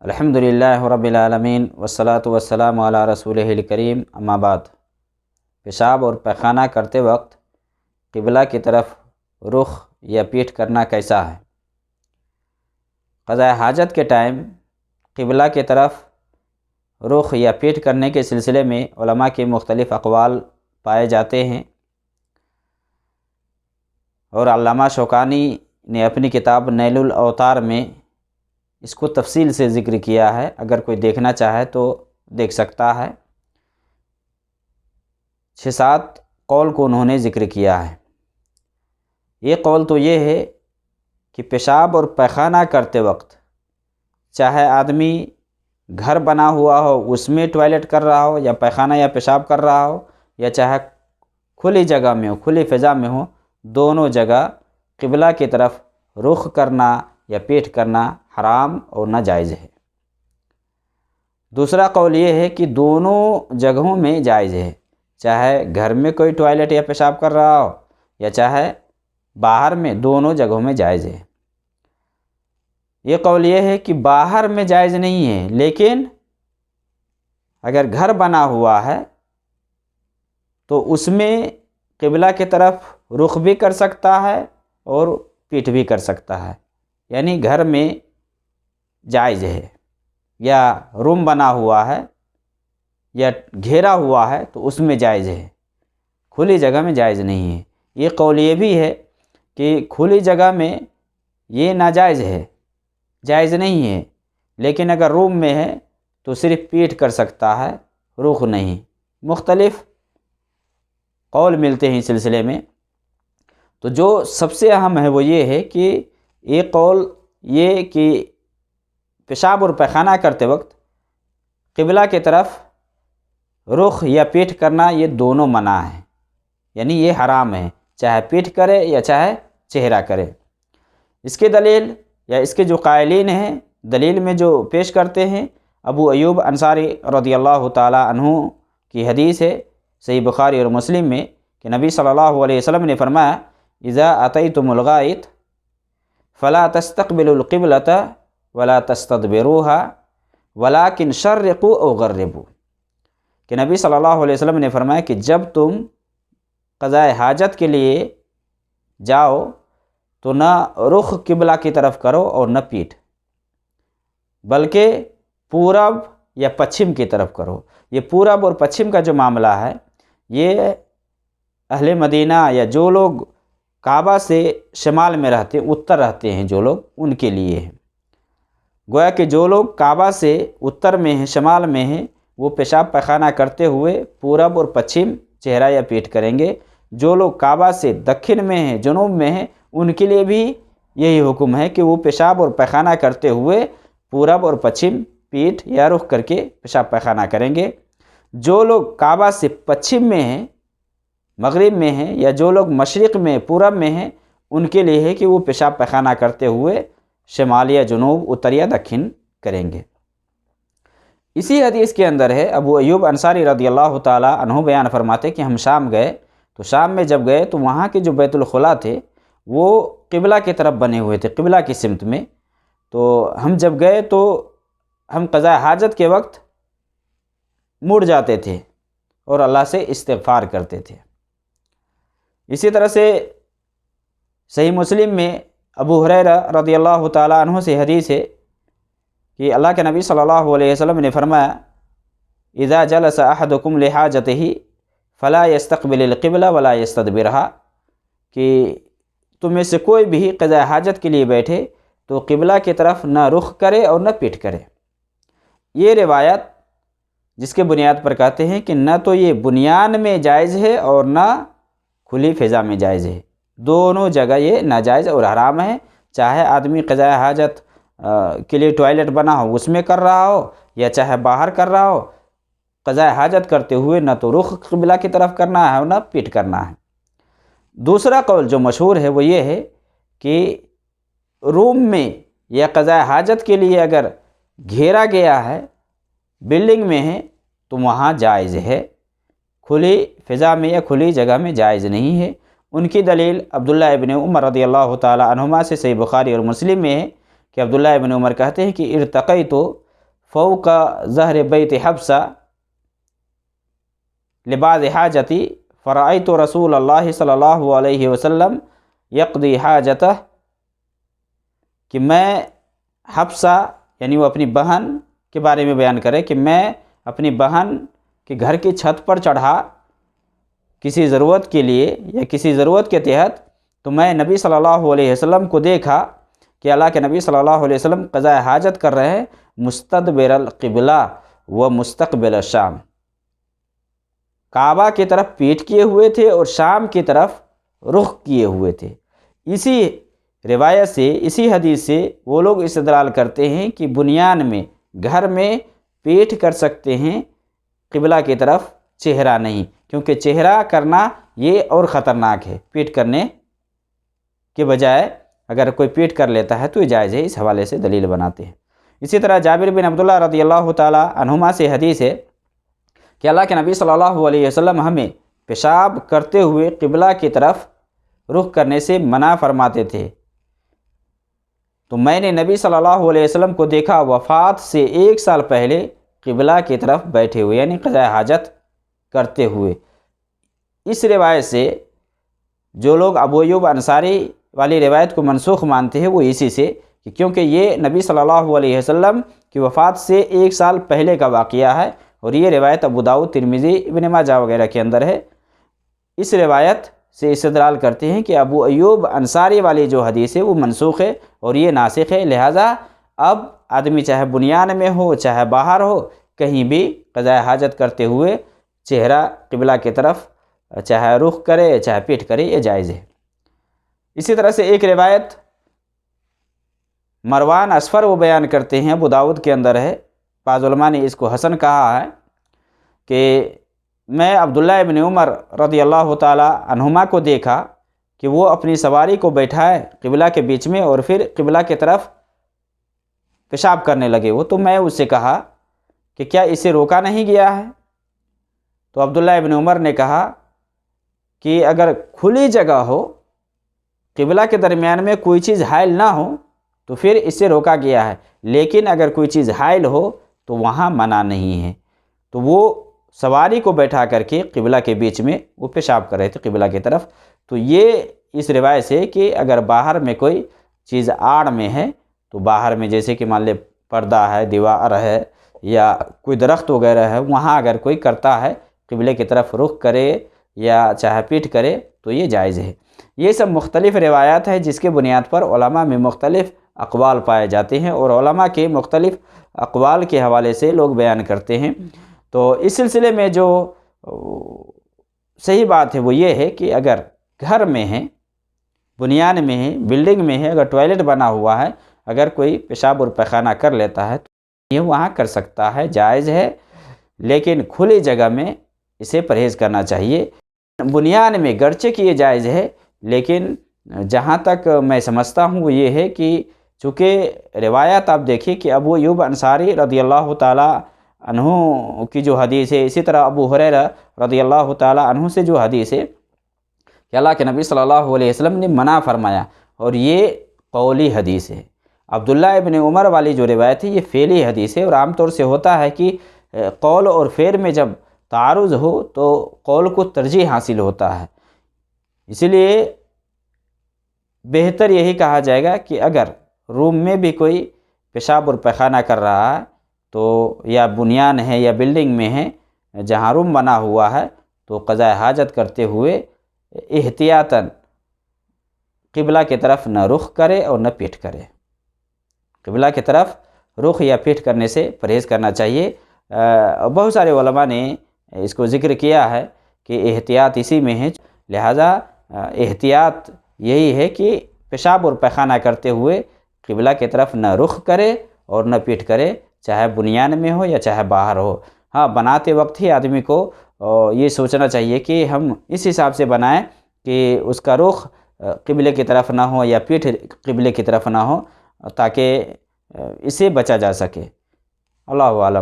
الحمدللہ رب العالمین والصلاة والسلام علی رسولہ الکریم، اما بعد۔ پیشاب اور پیخانہ کرتے وقت قبلہ کی طرف رخ یا پیٹھ کرنا کیسا ہے؟ قضاء حاجت کے ٹائم قبلہ کی طرف رخ یا پیٹھ کرنے کے سلسلے میں علماء کے مختلف اقوال پائے جاتے ہیں، اور علامہ شوکانی نے اپنی کتاب نیل الاوطار میں اس کو تفصیل سے ذکر کیا ہے، اگر کوئی دیکھنا چاہے تو دیکھ سکتا ہے۔ 6-7 قول کو انہوں نے ذکر کیا ہے۔ یہ قول تو یہ ہے کہ پیشاب اور پیخانہ کرتے وقت چاہے آدمی گھر بنا ہوا ہو اس میں ٹوائلٹ کر رہا ہو، یا پیخانہ یا پیشاب کر رہا ہو، یا چاہے کھلی جگہ میں ہو، کھلی فضا میں ہو، دونوں جگہ قبلہ کی طرف رخ کرنا یا پیٹھ کرنا حرام اور ناجائز ہے۔ دوسرا قول یہ ہے کہ دونوں جگہوں میں جائز ہے، چاہے گھر میں کوئی ٹوائلٹ یا پیشاب کر رہا ہو یا چاہے باہر میں، دونوں جگہوں میں جائز ہے۔ یہ قول یہ ہے کہ باہر میں جائز نہیں ہے، لیکن اگر گھر بنا ہوا ہے تو اس میں قبلہ کی طرف رخ بھی کر سکتا ہے اور پیٹھ بھی کر سکتا ہے، یعنی گھر میں جائز ہے، یا روم بنا ہوا ہے یا گھیرا ہوا ہے تو اس میں جائز ہے، کھلی جگہ میں جائز نہیں ہے۔ یہ قول یہ بھی ہے کہ کھلی جگہ میں یہ ناجائز ہے، جائز نہیں ہے، لیکن اگر روم میں ہے تو صرف پیٹھ کر سکتا ہے، رخ نہیں۔ مختلف قول ملتے ہیں اس سلسلے میں، تو جو سب سے اہم ہے وہ یہ ہے کہ ایک قول یہ کہ پیشاب اور پیخانہ کرتے وقت قبلہ کی طرف رخ یا پیٹھ کرنا یہ دونوں منع ہیں، یعنی یہ حرام ہے، چاہے پیٹھ کرے یا چاہے چہرہ کرے۔ اس کے دلیل یا اس کے جو قائلین ہیں، دلیل میں جو پیش کرتے ہیں، ابو ایوب انصاری رضی اللہ تعالی عنہ کی حدیث ہے صحیح بخاری اور مسلم میں کہ نبی صلی اللہ علیہ وسلم نے فرمایا: اذا اتیتم الغائط فلا تستقبلوا القبلة ولا تستدبروها ولكن شرقوا او غربوا، کہ نبی صلی اللہ علیہ وسلم نے فرمایا کہ جب تم قضاء حاجت کے لیے جاؤ تو نہ رخ قبلہ کی طرف کرو اور نہ پیٹھ، بلکہ پورب یا پچھم کی طرف کرو۔ یہ پورب اور پچھم کا جو معاملہ ہے، یہ اہل مدینہ یا جو لوگ کعبہ سے شمال میں رہتے ہیں، اتر رہتے ہیں جو لوگ، ان کے لیے ہے۔ گویا کہ جو لوگ کعبہ سے اتر میں ہیں، شمال میں ہیں، وہ پیشاب پیخانہ کرتے ہوئے پورب اور پچھم چہرہ یا پیٹھ کریں گے۔ جو لوگ کعبہ سے دکھن میں ہیں، جنوب میں ہیں، ان کے لیے بھی یہی حکم ہے کہ وہ پیشاب اور پیخانہ کرتے ہوئے پورب اور پچھم پیٹھ یا رخ کر کے پیشاب پیخانہ کریں گے۔ جو لوگ کعبہ سے پچھم میں ہیں، مغرب میں ہیں، یا جو لوگ مشرق میں، پورب میں ہیں، ان کے لیے ہے کہ وہ پیشاب پیخانہ کرتے ہوئے شمال یا جنوب، اتر یا دکھن کریں گے۔ اسی حدیث کے اندر ہے، ابو ایوب انصاری رضی اللہ تعالی عنہ بیان فرماتے کہ ہم شام گئے، تو شام میں جب گئے تو وہاں کے جو بیت الخلا تھے وہ قبلہ کی طرف بنے ہوئے تھے، قبلہ کی سمت میں۔ تو ہم جب گئے تو ہم قضاء حاجت کے وقت مڑ جاتے تھے اور اللہ سے استغفار کرتے تھے۔ اسی طرح سے صحیح مسلم میں ابو ہریرہ رضی اللہ تعالی عنہ سے حدیث ہے کہ اللہ کے نبی صلی اللہ علیہ وسلم نے فرمایا: اذا جلس احدکم لحاجتہ فلا يستقبل القبلہ ولا يستدبرها، کہ تم میں سے کوئی بھی قضاء حاجت کے لیے بیٹھے تو قبلہ کی طرف نہ رخ کرے اور نہ پیٹھ کرے۔ یہ روایت جس کے بنیاد پر کہتے ہیں کہ نہ تو یہ بنیان میں جائز ہے اور نہ کھلی فضا میں جائز ہے، دونوں جگہ یہ ناجائز اور حرام ہے، چاہے آدمی قضاء حاجت کے لیے ٹوائلٹ بنا ہو اس میں کر رہا ہو یا چاہے باہر کر رہا ہو، قضاء حاجت کرتے ہوئے نہ تو رخ قبلہ کی طرف کرنا ہے اور نہ پیٹھ کرنا ہے۔ دوسرا قول جو مشہور ہے وہ یہ ہے کہ روم میں یا قضاء حاجت کے لیے اگر گھیرا گیا ہے، بلڈنگ میں ہے، تو وہاں جائز ہے، کھلی فضا میں یا کھلی جگہ میں جائز نہیں ہے۔ ان کی دلیل عبداللہ ابن عمر رضی اللہ تعالی عنہما سے صحیح بخاری اور مسلم میں ہے کہ عبداللہ ابن عمر کہتے ہیں کہ ارتقیت فوق ظہر بیت حفصہ لبعض حاجتی فرأیت رسول اللہ صلی اللہ علیہ وسلم یقضی حاجتہ، کہ میں حفصہ یعنی وہ اپنی بہن کے بارے میں بیان کرے کہ میں اپنی بہن کے گھر کی چھت پر چڑھا کسی ضرورت کے لیے یا کسی ضرورت کے تحت، تو میں نبی صلی اللہ علیہ وسلم کو دیکھا کہ اللہ کے نبی صلی اللہ علیہ وسلم قضاء حاجت کر رہے ہیں مستدبر القبلہ و مستقبل الشام، کعبہ کی طرف پیٹھ کیے ہوئے تھے اور شام کی طرف رخ کیے ہوئے تھے۔ اسی روایت سے، اسی حدیث سے وہ لوگ استدلال کرتے ہیں کہ بنیان میں، گھر میں پیٹھ کر سکتے ہیں قبلہ کی طرف، چہرہ نہیں، کیونکہ چہرہ کرنا یہ اور خطرناک ہے پیٹھ کرنے کے بجائے، اگر کوئی پیٹھ کر لیتا ہے تو یہ جائز ہے، اس حوالے سے دلیل بناتے ہیں۔ اسی طرح جابر بن عبداللہ رضی اللہ تعالی عنہما سے حدیث ہے کہ اللہ کے نبی صلی اللہ علیہ وسلم ہمیں پیشاب کرتے ہوئے قبلہ کی طرف رخ کرنے سے منع فرماتے تھے، تو میں نے نبی صلی اللہ علیہ وسلم کو دیکھا وفات سے 1 سال پہلے قبلہ کی طرف بیٹھے ہوئے، یعنی قضاء حاجت کرتے ہوئے۔ اس روایت سے جو لوگ ابو ایوب انصاری والی روایت کو منسوخ مانتے ہیں وہ اسی سے، کہ کیونکہ یہ نبی صلی اللہ علیہ وسلم کی وفات سے 1 سال پہلے کا واقعہ ہے، اور یہ روایت ابو داؤد، ترمذی، ابن ماجہ وغیرہ کے اندر ہے۔ اس روایت سے استدلال کرتے ہیں کہ ابو ایوب انصاری والی جو حدیث ہے وہ منسوخ ہے اور یہ ناسخ ہے، لہٰذا اب آدمی چاہے بنیان میں ہو چاہے باہر ہو، کہیں بھی قضاء حاجت کرتے ہوئے چہرہ قبلہ کی طرف چاہے رخ کرے چاہے پیٹھ کرے، یہ جائز ہے۔ اسی طرح سے ایک روایت مروان اصفر وہ بیان کرتے ہیں، ابو داؤد کے اندر ہے، بعض علماء نے اس کو حسن کہا ہے، کہ میں عبداللہ ابن عمر رضی اللہ تعالی عنہما کو دیکھا کہ وہ اپنی سواری کو بیٹھائے قبلہ کے بیچ میں اور پھر قبلہ کی طرف پیشاب کرنے لگے، وہ تو میں اس سے کہا کہ کیا اسے روکا نہیں گیا ہے؟ تو عبداللہ ابن عمر نے کہا کہ اگر کھلی جگہ ہو، قبلہ کے درمیان میں کوئی چیز حائل نہ ہو تو پھر اسے روکا گیا ہے، لیکن اگر کوئی چیز حائل ہو تو وہاں منع نہیں ہے۔ تو وہ سواری کو بیٹھا کر کے قبلہ کے بیچ میں وہ پیشاب کر رہے تھے قبلہ کی طرف۔ تو یہ اس روایت سے کہ اگر باہر میں کوئی چیز آڑ میں ہے تو باہر میں جیسے کہ مان لے پردہ ہے، دیوار ہے یا کوئی درخت وغیرہ ہے، وہاں اگر کوئی کرتا ہے قبلے کی طرف رخ کرے یا چاہے پیٹھ کرے تو یہ جائز ہے۔ یہ سب مختلف روایات ہیں جس کے بنیاد پر علماء میں مختلف اقوال پائے جاتے ہیں، اور علماء کے مختلف اقوال کے حوالے سے لوگ بیان کرتے ہیں۔ تو اس سلسلے میں جو صحیح بات ہے وہ یہ ہے کہ اگر گھر میں ہے، بنیان میں ہے، بلڈنگ میں ہے، اگر ٹوائلٹ بنا ہوا ہے، اگر کوئی پیشاب اور پیخانہ کر لیتا ہے تو یہ وہاں کر سکتا ہے، جائز ہے، لیکن کھلی جگہ میں اسے پرہیز کرنا چاہیے۔ بنیان میں گرچہ کہ یہ جائز ہے، لیکن جہاں تک میں سمجھتا ہوں وہ یہ ہے کہ چونکہ روایت آپ دیکھیے کہ ابو ایوب انصاری رضی اللہ تعالی عنہ کی جو حدیث ہے، اسی طرح ابو ہریرہ رضی اللہ تعالی عنہ سے جو حدیث ہے کہ اللہ کے نبی صلی اللہ علیہ وسلم نے منع فرمایا، اور یہ قولی حدیث ہے۔ عبداللہ ابن عمر والی جو روایت ہے یہ فعلی حدیث ہے، اور عام طور سے ہوتا ہے کہ قول اور فعل میں جب تعارض ہو تو قول کو ترجیح حاصل ہوتا ہے، اسی لیے بہتر یہی کہا جائے گا کہ اگر روم میں بھی کوئی پیشاب اور پیخانہ کر رہا ہے تو یا بنیان ہے یا بلڈنگ میں ہے جہاں روم بنا ہوا ہے، تو قضاء حاجت کرتے ہوئے احتیاطاً قبلہ کی طرف نہ رخ کرے اور نہ پیٹھ کرے۔ قبلہ کی طرف رخ یا پیٹھ کرنے سے پرہیز کرنا چاہیے۔ بہت سارے علماء نے اس کو ذکر کیا ہے کہ احتیاط اسی میں ہے، لہذا احتیاط یہی ہے کہ پیشاب اور پیخانہ کرتے ہوئے قبلہ کی طرف نہ رخ کرے اور نہ پیٹھ کرے، چاہے بنیان میں ہو یا چاہے باہر ہو۔ ہاں، بناتے وقت ہی آدمی کو یہ سوچنا چاہیے کہ ہم اس حساب سے بنائیں کہ اس کا رخ قبلے کی طرف نہ ہو یا پیٹھ قبلے کی طرف نہ ہو، تاکہ اسے بچا جا سکے۔ اللہ اعلم۔